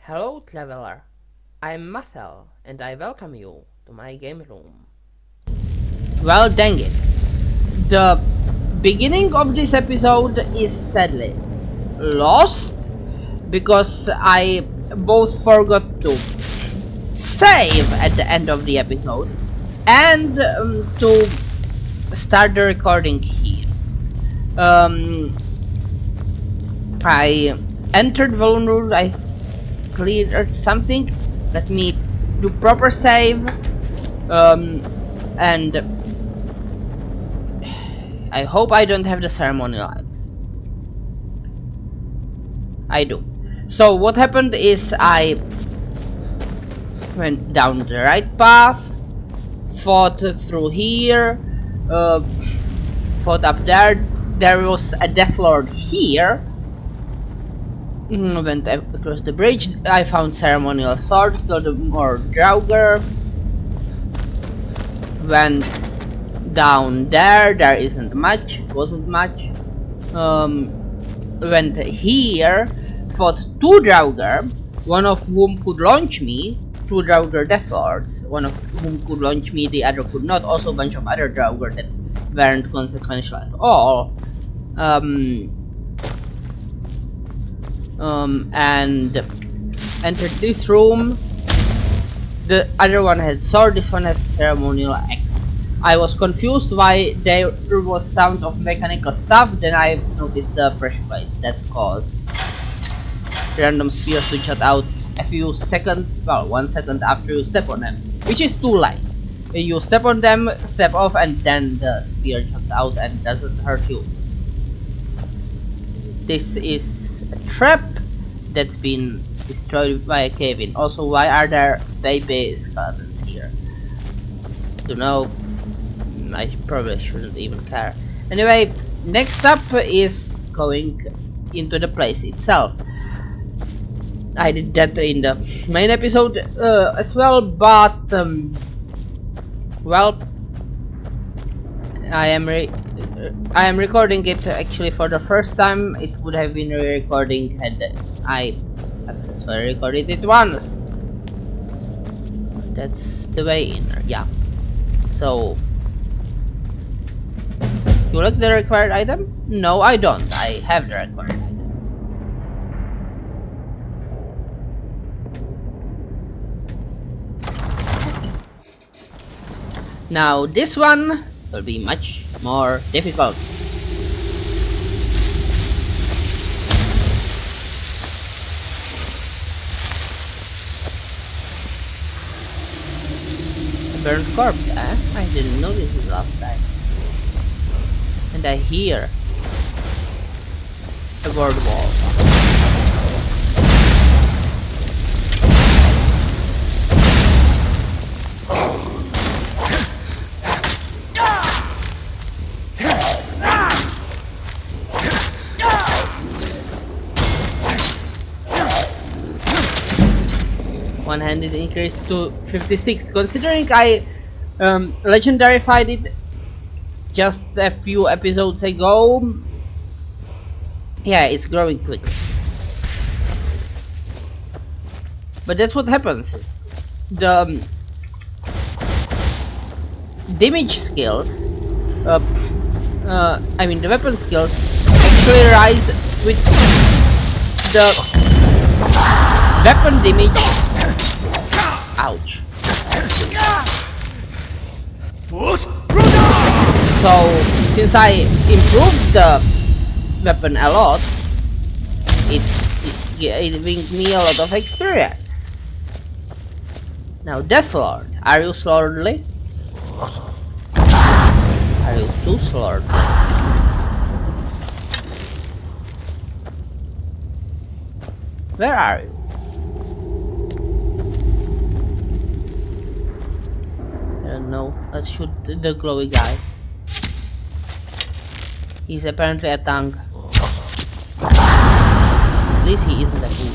Hello traveler, I'm Mathel and I welcome you to my game room. Well dang it. The beginning of this episode is sadly lost because I both forgot to save at the end of the episode and to start the recording here. I entered Volunruud, I cleared something, let me do proper save, and I hope I don't have the ceremonial axe. I do. So what happened is I went down the right path, fought through here, fought up there. There was a Death Lord here. Went across the bridge. I found ceremonial sword, killed more Draugr. Went down there. There isn't much. Wasn't much. Went here. Fought two Draugr, one of whom could launch me. Two Draugr Death Lords, one of whom could launch me, the other could not. Also a bunch of other Draugr that weren't consequential at all. And entered this room. The other one had sword, this one had ceremonial axe. I was confused why there was sound of mechanical stuff, then I noticed the pressure plates that caused random spears to shut out a few seconds, well, 1 second after you step on them, which is too light. You step on them, step off, and then the spear shuts out and doesn't hurt you. This is a trap that's been destroyed by a cave-in. Also, why are there baby skeletons here? To know, I probably shouldn't even care. Anyway, next up is going into the place itself. I did that in the main episode as well, but well, I am recording it actually for the first time. It would have been re-recording had I successfully recorded it once. That's the way in, yeah. So, you like the required item? No, I don't. I have the required item. Now this one will be much more difficult. A burnt corpse, eh? I didn't notice it last time. And I hear a word wall. One-handed increased to 56. Considering I legendarified it just a few episodes ago, yeah, it's growing quickly. But that's what happens. The damage skills, I mean the weapon skills, actually rise with the weapon damage. Ouch. So, since I improved the weapon a lot, it brings me a lot of experience. Now, Death Lord, are you slowly? Are you too slow? Where are you? I don't know. Let's shoot the glowy guy. He's apparently a tank. At least he isn't a fool.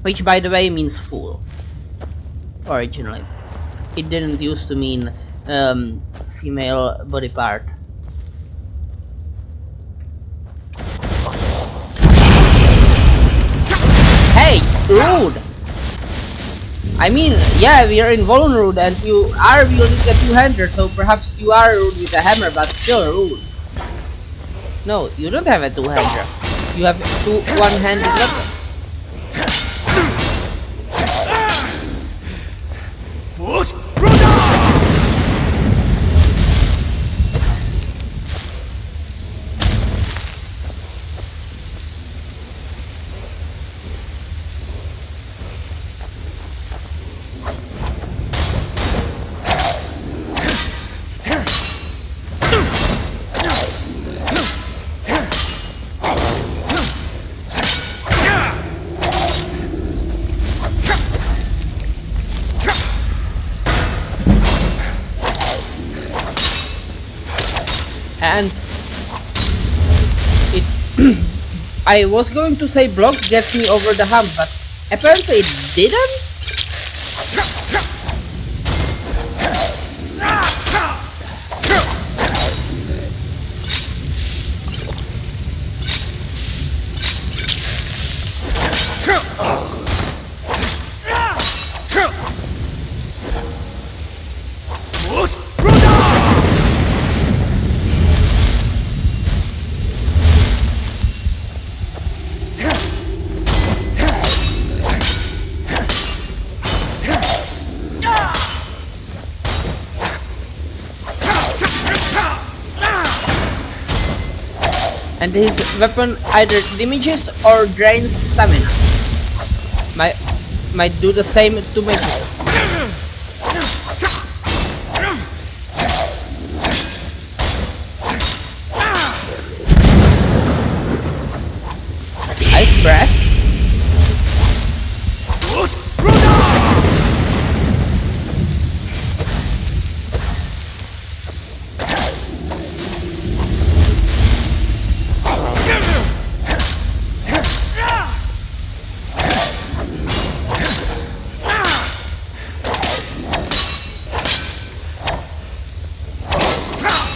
Which, by the way, means fool. Originally. It didn't used to mean female body part. rude. I mean, yeah, we are in Volunruud and you are wielding a two-hander, so perhaps you are rude with a hammer, but still rude. No, you don't have a two-hander. You have two one-handed weapons. And it I was going to say block gets me over the hump, but apparently it didn't. And his weapon either damages or drains stamina. Might do the same to magic. Ice breath.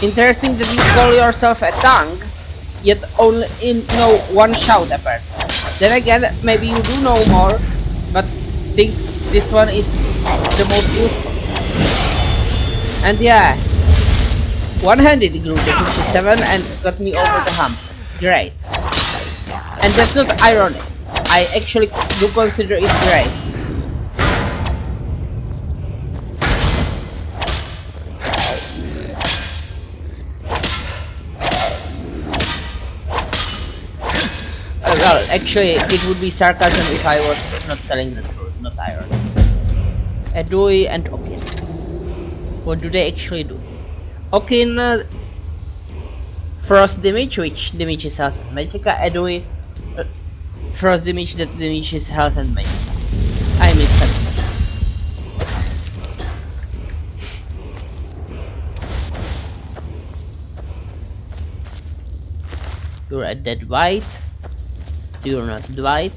Interesting that you call yourself a tank, yet only know one shout apparently. Then again, maybe you do know more, but think this one is the most useful. And yeah, one-handed grew to 57 and got me over the hump. Great. And that's not ironic. I actually do consider it great. Well, actually, it would be sarcasm if I was not telling the truth, not irony. Edui and Okin. What do they actually do? Okin, frost damage, which damages health and magicka. Edui, frost damage that damages health and magicka. I missed that. You're a dead white. You're not Dwight.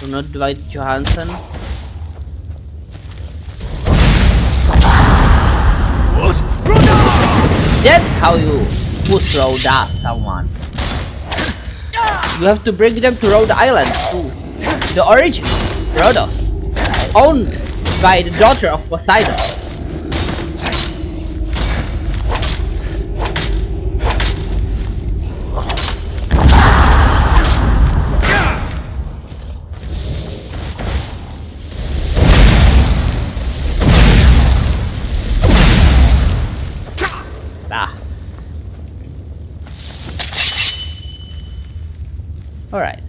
You're not Dwight Johansson. That's how you push road someone. You have to bring them to Rhode Island too. The origin, Rhodos, owned by the daughter of Poseidon. Alright.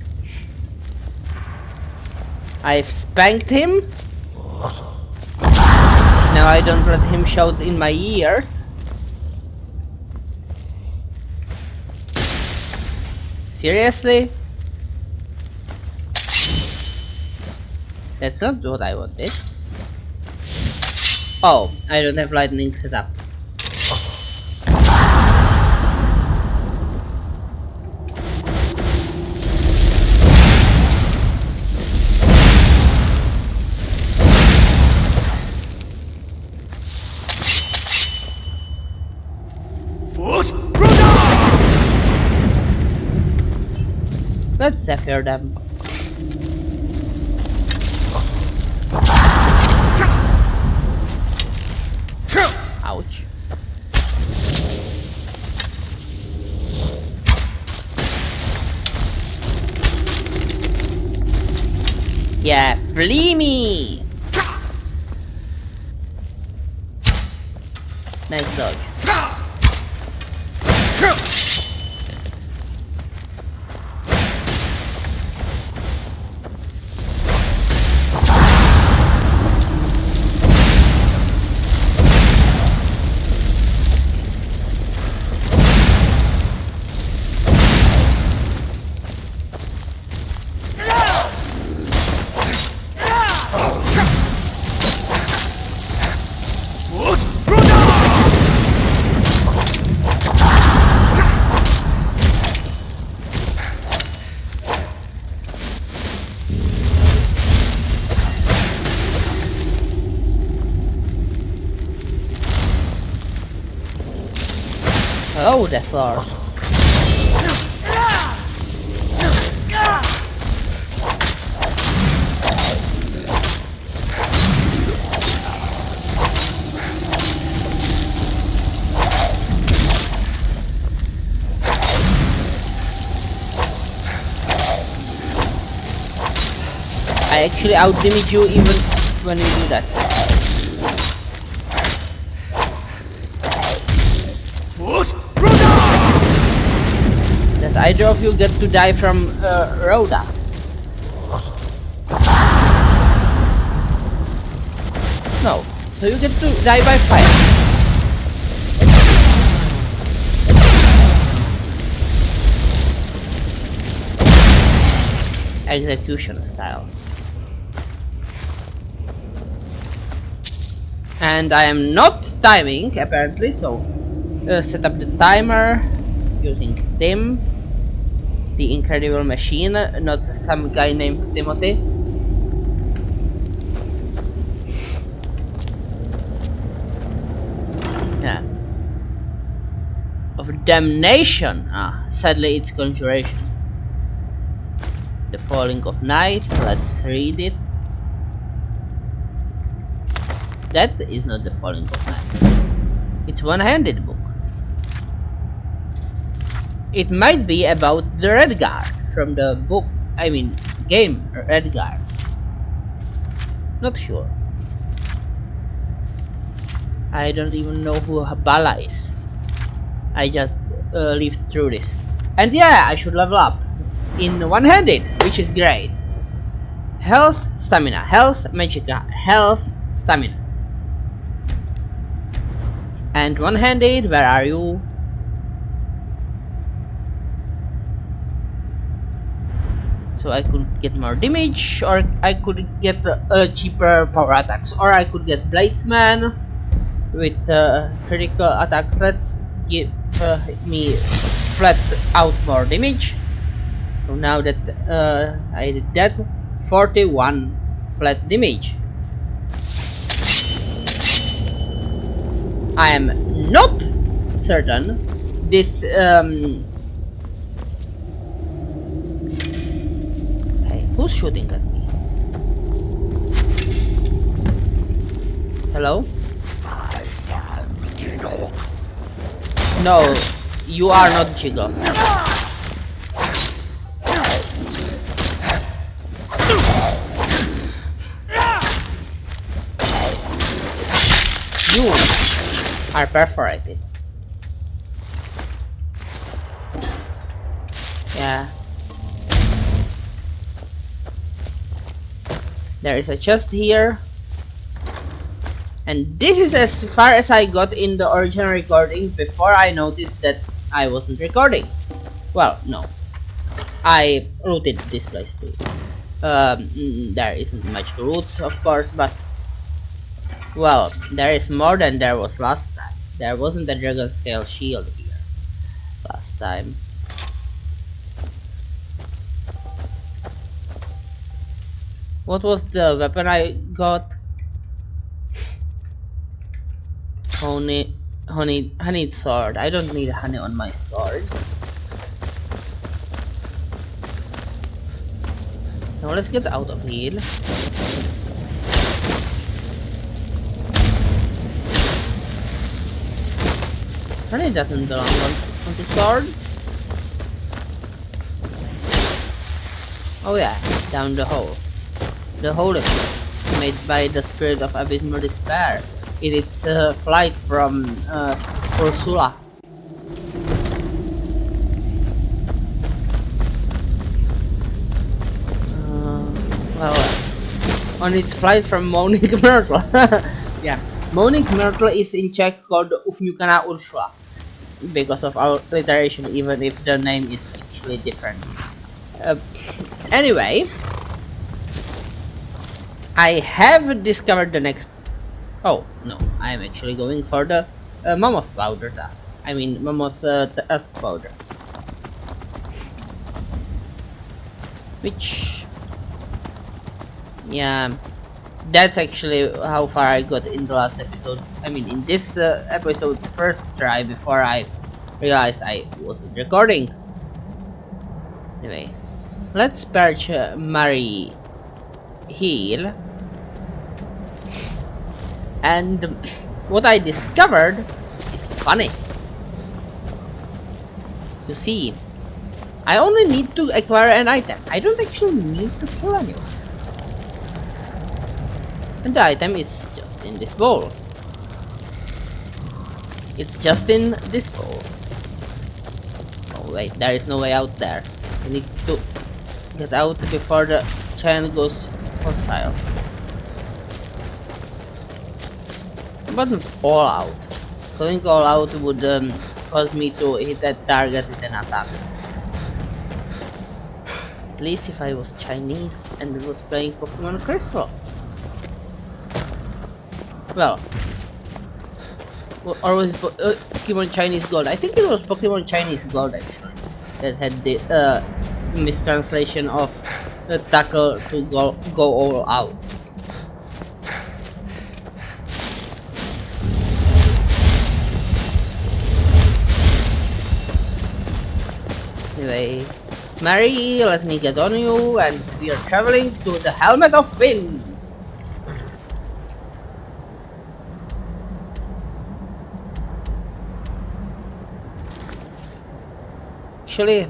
I've spanked him. Now I don't let him shout in my ears. Seriously? That's not what I wanted. Oh, I don't have lightning set up. Let's zephyr them. Ouch. Yeah, flee me! Nice dodge. Oh, the floor. I actually out-damage you even when you do that. Does either of you get to die from Rhoda? No. So you get to die by fire. Execution style. And I am not timing apparently, so set up the timer using Tim, the incredible machine, not some guy named Timothy. Yeah. Of damnation. Ah, sadly it's Conjuration. The Falling of Night. Let's read it. That is not the Falling of Night. It's one-handed book. It might be about the Red Guard from the book, game Red Guard. Not sure. I don't even know who Bala is. I just lived through this. And yeah, I should level up in one-handed, which is great. Health, stamina, health, magicka, health, stamina. And one-handed, where are you? So I could get more damage, or I could get cheaper power attacks, or I could get Bladesman with critical attacks. Let's give me flat out more damage. So now that I did that, 41 flat damage. I am not certain this hey, who's shooting at me? Hello? I am Jiggle. No, you are not Jiggle. You are perforated. Yeah. There is a chest here. And this is as far as I got in the original recording before I noticed that I wasn't recording. Well, no. I rooted this place too. There isn't much to root, of course, but well, there is more than there was last time. There wasn't a dragon scale shield here last time. What was the weapon I got? Honey sword. I don't need honey on my sword. Now let's get out of here. Really doesn't belong on the sword. Oh yeah, down the hole. The hole is made by the spirit of abysmal despair. It is flight from Ursula. Well, on its flight from Moaning Myrtle. Yeah, Moaning Myrtle is in Czech called Ufňukaná Ursula because of our alliteration, even if the name is actually different. Anyway, I have discovered the next. Oh no, I am actually going for the mammoth powder task. I mean mammoth task powder, which, yeah, that's actually how far I got in the last episode. I mean, in this episode's first try before I realized I wasn't recording. Anyway, let's perch Mary Heal. And what I discovered is funny. You see, I only need to acquire an item. I don't actually need to kill anyone. And the item is just in this bowl. It's just in this bowl. Oh wait, there is no way out there. I need to get out before the giant goes hostile. But not all out. Going all out would cause me to hit that target with an attack. At least if I was Chinese and was playing Pokemon Crystal. Well, or was it Pokemon Chinese Gold? I think it was Pokemon Chinese Gold actually that had the mistranslation of tackle to go all out. Anyway, Mary, let me get on you, and we are traveling to the Helmet of Wind. Actually,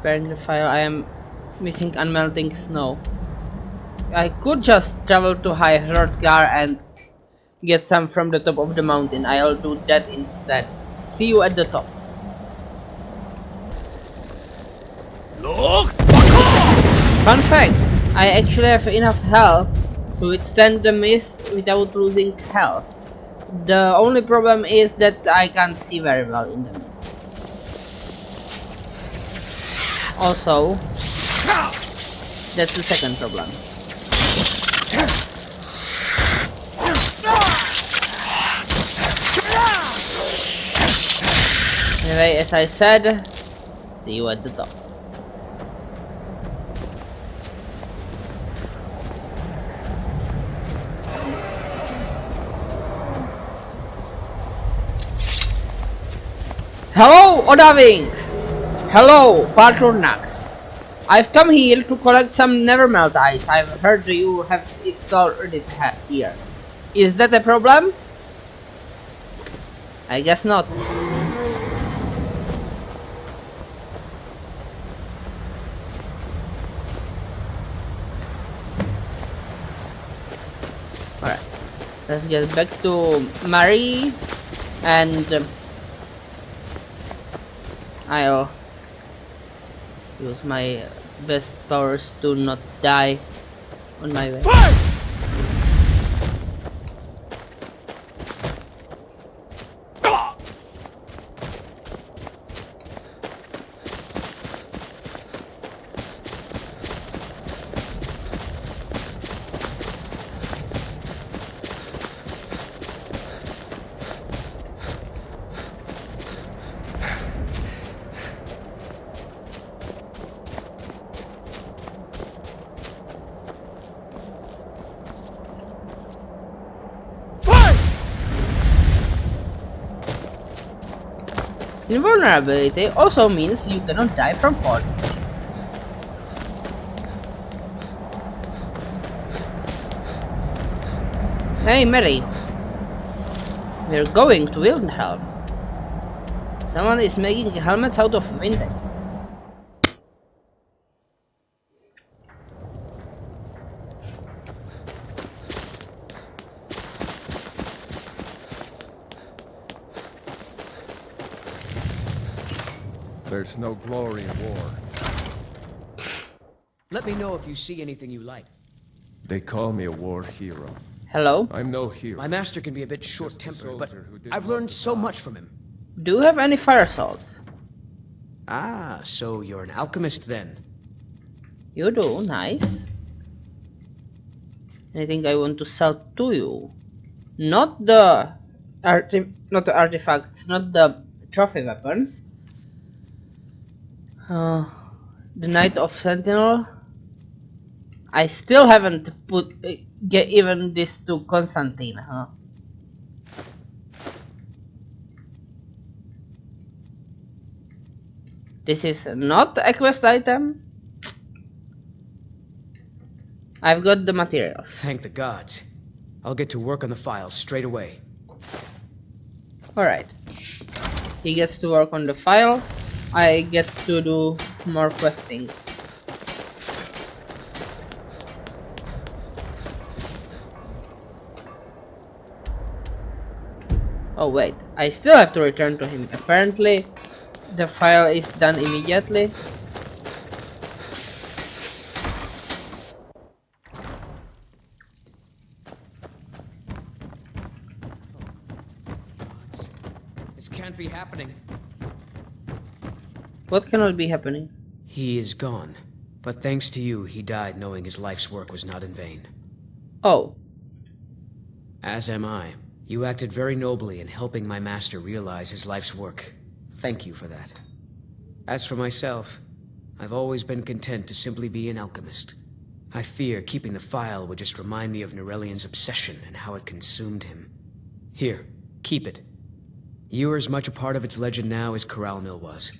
bearing the file, I am missing unmelting snow. I could just travel to High Hrothgar and get some from the top of the mountain. I'll do that instead. See you at the top. Look! Fun fact, I actually have enough health to withstand the mist without losing health. The only problem is that I can't see very well in the mist. Also, that's the second problem. Anyway, as I said, see you at the top. Hello, Odaving! Hello, Patronax. I've come here to collect some Nevermelt ice. I've heard you have installed it here. Is that a problem? I guess not. Alright, let's get back to Mary, and I'll use my best powers to not die on my way. Fight! Invulnerability also means you cannot die from fall. Hey Mary, We're going to Wildenhelm. Someone is making helmets out of wind. There's no glory in war. Let me know if you see anything you like. They call me a war hero. Hello? I'm no hero. My master can be a bit short-tempered, but soldier who didn't I've want learned to so die. much from him. Do you have any fire salts? Ah, so you're an alchemist then. You do, nice. Anything I want to sell to you? Not the artifacts, not the trophy weapons. The Knight of Sentinel. I still haven't get even this to Constantine, huh? This is not a quest item. I've got the materials. Thank the gods. I'll get to work on the files straight away. Alright. He gets to work on the file. I get to do more questing. Oh wait, I still have to return to him. Apparently, the file is done immediately. This can't be happening. What cannot be happening? He is gone. But thanks to you, he died knowing his life's work was not in vain. Oh, As am I. You acted very nobly in helping my master realize his life's work. Thank you for that. As for myself, I've always been content to simply be an alchemist. I fear keeping the file would just remind me of Nerelian's obsession and how it consumed him. Here, keep it. You are as much a part of its legend now as Corral Mill was.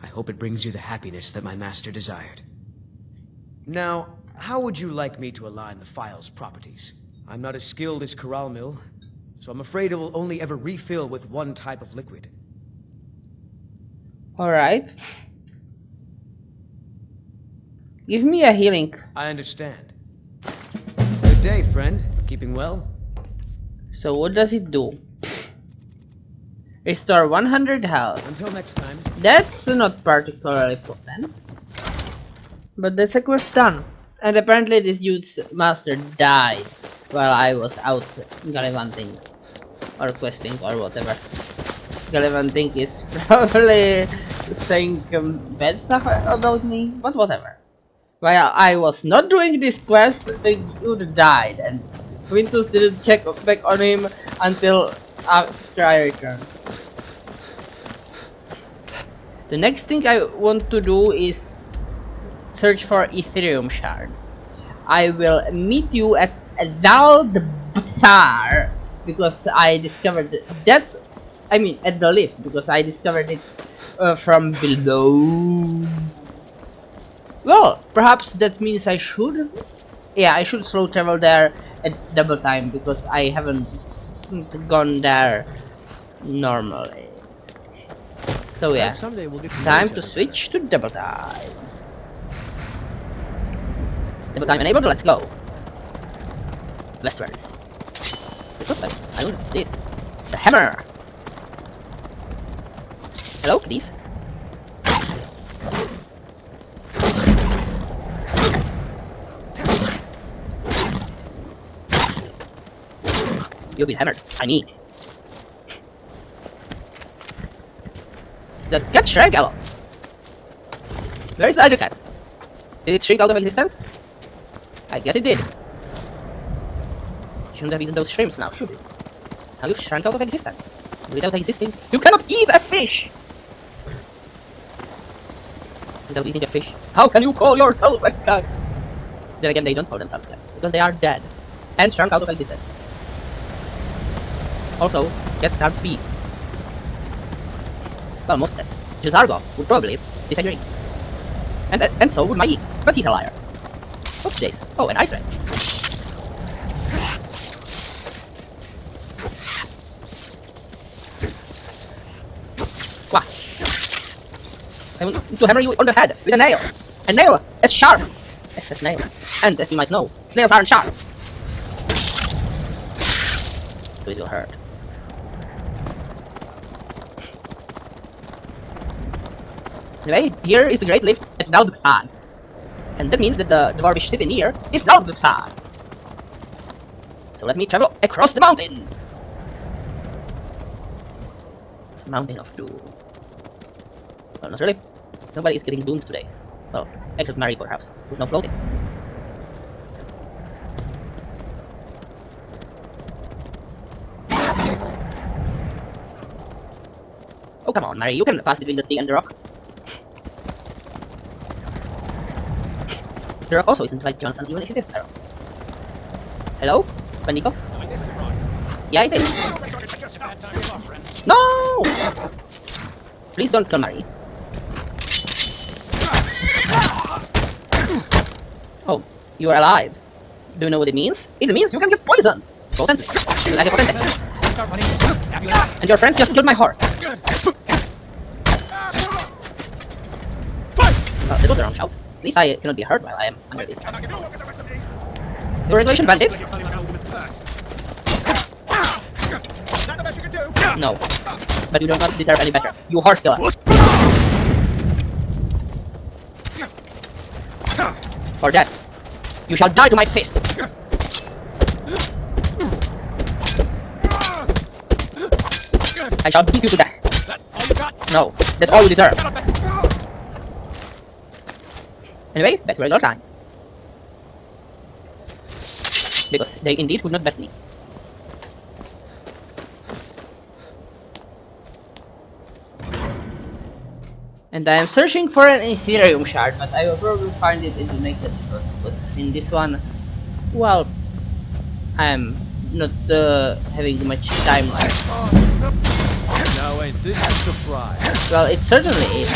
I hope it brings you the happiness that my master desired. Now, how would you like me to align the file's properties? I'm not as skilled as Corral Mill, so I'm afraid it will only ever refill with one type of liquid. alright. Give me a healing. I understand. Good day, friend. Keeping well? So what does it do? Restore 100 health. Until next time. That's not particularly potent. But that's a quest done. And apparently this dude's master died while I was out gallivanting. Or questing or whatever. Gallivanting is probably saying bad stuff about me, but whatever. While I was not doing this quest, the dude died and Quintus didn't check back on him until after I returned. The next thing I want to do is search for Ethereum shards. I will meet you at Zaldbazar because I discovered that. I mean, at the lift because I discovered it from below. Well, perhaps that means I should. Yeah, I should slow travel there at double time because I haven't gone there normally. So yeah, Someday we'll get time to switch to double time. Double time enabled, let's go. Westwards. This looks like, I don't know, this. The hammer! Hello, please. You've been hammered. I need. The cat shrank a lot. Where is the other cat? Did it shrink out of existence? I guess it did. Shouldn't have eaten those shrimps now, should it? Now you've shrunk out of existence. Without existing, you cannot eat a fish! Without eating a fish, how can you call yourself a cat? Then again, they don't call themselves cats, because they are dead. And shrunk out of existence. Also, cats can't speak. Well, most cats. Jazargo would probably disagree. And so would my E, but he's a liar. What's this? Oh, an ice red. I want to hammer you on the head with a nail. A nail is sharp. Yes, a snail. And as you might know, snails aren't sharp. So it will hurt. Anyway, here is the great lift at Dalbukstad. And that means that the dwarvish city near is Dalbukstad. So let me travel across the mountain. Mountain of Doom. Well, not really. Nobody is getting doomed today. Well, except Mary, perhaps, who's now floating. Oh, come on, Mary, you can pass between the tree and the rock. The rock also isn't like Johnson, even if it is arrow. Hello? Beniko? Yeah, it is. No! Please don't kill Mary. Oh, you are alive. Do you know what it means? It means you can get poisoned. Potently. Like a potente. And your friends just killed my horse. That was the wrong shout. At least I cannot be hurt while I am under this. Congratulations, bandits! No. But you do not deserve any better. You horse killer. For that, you shall die to my fist. I shall beat you to death. No, that's all you deserve. Anyway, back to regular time. Because they indeed could not best me. And I am searching for an Ethereum shard, but I will probably find it in the next episode, because in this one, well, I am not having much time left. Now ain't this a surprise? Well, it certainly is.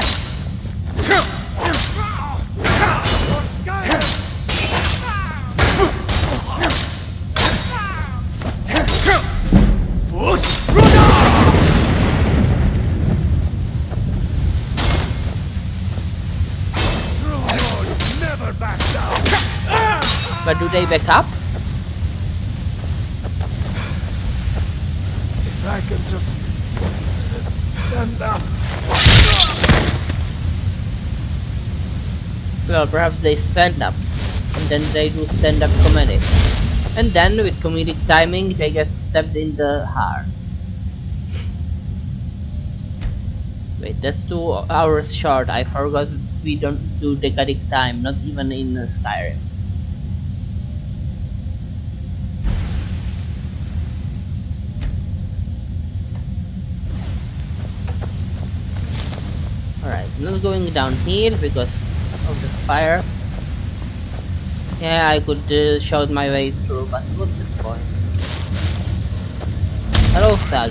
But do they back up? If I can just stand up. Well, perhaps they stand up, and then they do stand up comedic. And then, with comedic timing, they get stabbed in the heart. Wait, that's 2 hours short. I forgot we don't do decadic time, not even in Skyrim. Alright, not going down here because of the fire. Yeah, I could shout my way through, but what's the point? Hello, Phial.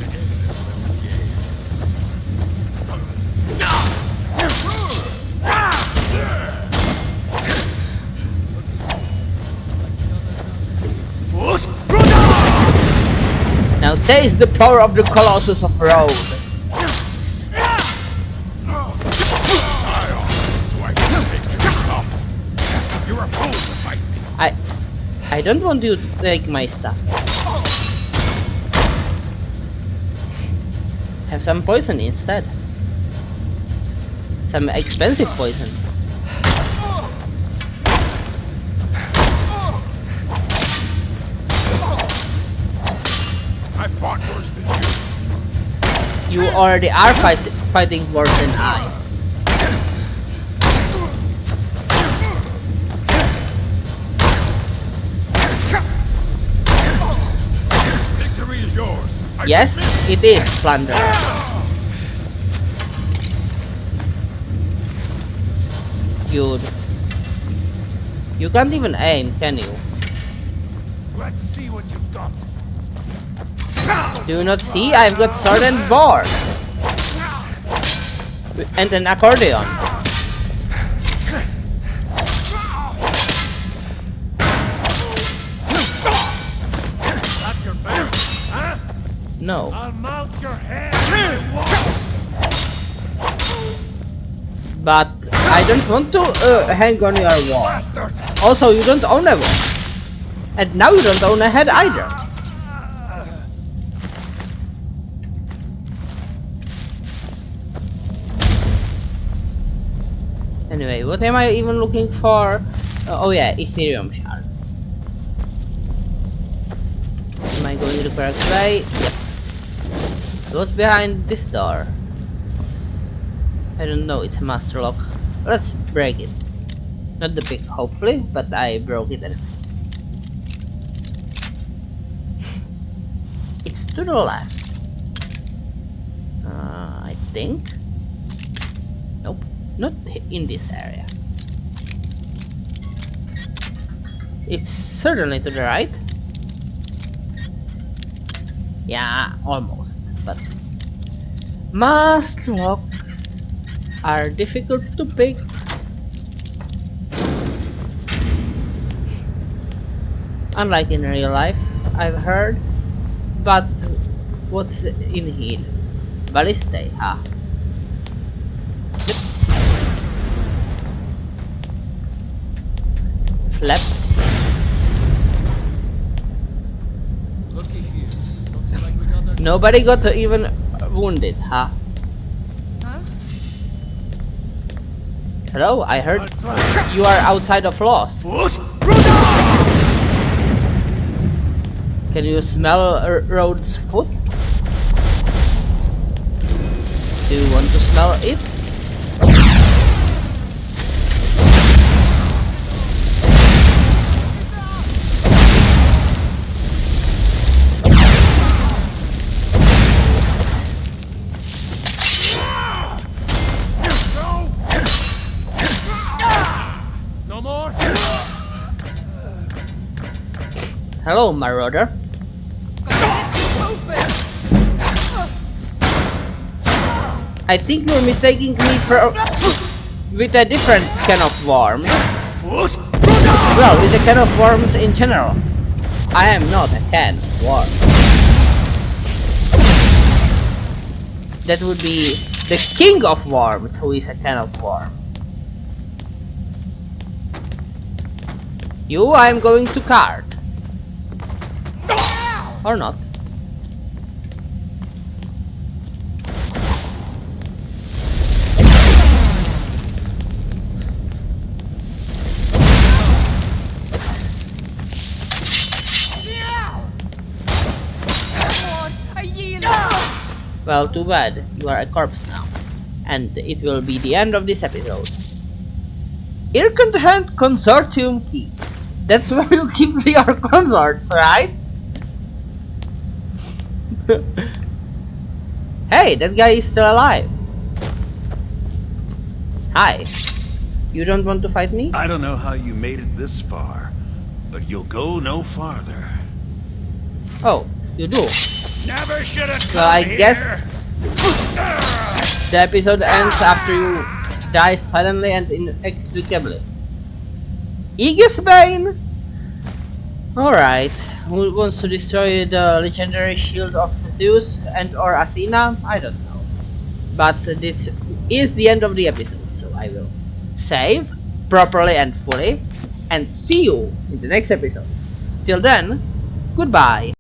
Now taste the power of the Colossus of Rhodes. I don't want you to take my stuff. Have some poison instead. Some expensive poison. I fought worse than you. You already are fighting worse than I. Victory is yours. Yes, it is, Plunder. You can't even aim, can you? Let's see what you've got. Do you not see? I've got sword and board. And an accordion. That's your best, huh? No. I'll mount your head. But I don't want to hang on your wall. Bastard! Also, you don't own a wall. And now you don't own a head either. Anyway, what am I even looking for? Oh yeah, Ethereum shard. Am I going the correct way? Yep. What's behind this door? I don't know, it's a master lock. Let's break it. Not the pick, hopefully, but I broke it anyway. It's to the left. I think. Nope, not in this area. It's certainly to the right. Yeah, almost, but master locks are difficult to pick. Unlike in real life, I've heard. But what's in here? Ballista, huh? Flap. Looky here. Looks like we got our Nobody got even wounded, huh? Hello, I heard you are outside of Lost. Can you smell Road's foot? Do you want to smell it? No more? Hello, marauder. I think you're mistaking me for with a different can of worms. Well, with a can of worms in general. I am not a can of worms. That would be the king of worms who is a can of worms. You, I am going to card. Or not. Well, too bad. You are a corpse now. And it will be the end of this episode. Ircontent Consortium Key. That's where you keep your consorts, right? Hey, that guy is still alive. Hi. You don't want to fight me? I don't know how you made it this far, but you'll go no farther. Oh, you do. Never should have come Well, I here. guess the episode ends after you die suddenly and inexplicably. Aegis Bane? Alright. Who wants to destroy the legendary shield of Zeus and or Athena? I don't know. But this is the end of the episode, so I will save properly and fully and see you in the next episode. Till then, goodbye.